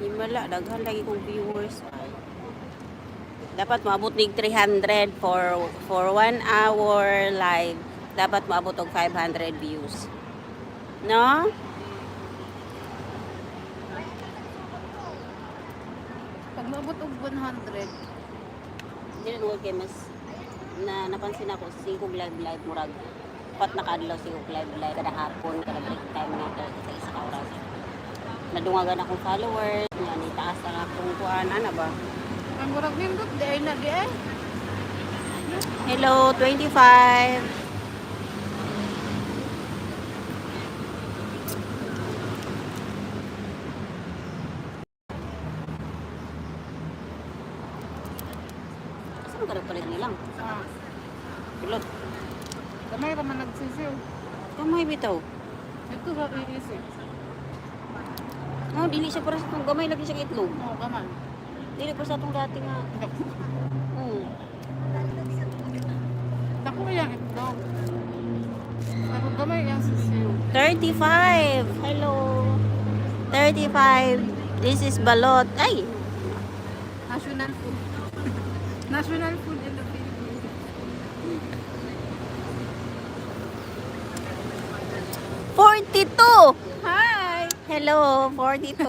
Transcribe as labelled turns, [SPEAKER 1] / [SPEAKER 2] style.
[SPEAKER 1] Himala, daghan lagi kong viewers. Ay. Dapat maabot nig 300 for 1 hour live. Dapat maabot og 500 views. No?
[SPEAKER 2] Pag maabot og 100,
[SPEAKER 1] Dili no kay mas napansin ako sa 5 live murag pat nakadlaw 5 live kada hapon kada break time na sa isa ka oras. Nadungagan akong followers, nga ni taas na akong kuan ana ba.
[SPEAKER 2] ang murag nindot di ay na di ay.
[SPEAKER 1] Hello 25. Saan ka nagpalit nilang?
[SPEAKER 2] Ah,
[SPEAKER 1] Kulot.
[SPEAKER 2] kamay ra man nagsisiw.
[SPEAKER 1] Kamay bitaw.
[SPEAKER 2] Ito ba iisi?
[SPEAKER 1] No, dili siya para sa itong gamay lagi siya itlog.
[SPEAKER 2] Oo, kaman.
[SPEAKER 1] Dili para sa itong dati nga.
[SPEAKER 2] Dako yang itlog. Pero gamay yang sisiw.
[SPEAKER 1] 35. Hello. 35. This is balot. Ay,
[SPEAKER 2] National food. National food in the Philippines.
[SPEAKER 1] 42.
[SPEAKER 2] Hi!
[SPEAKER 1] Hello, 42.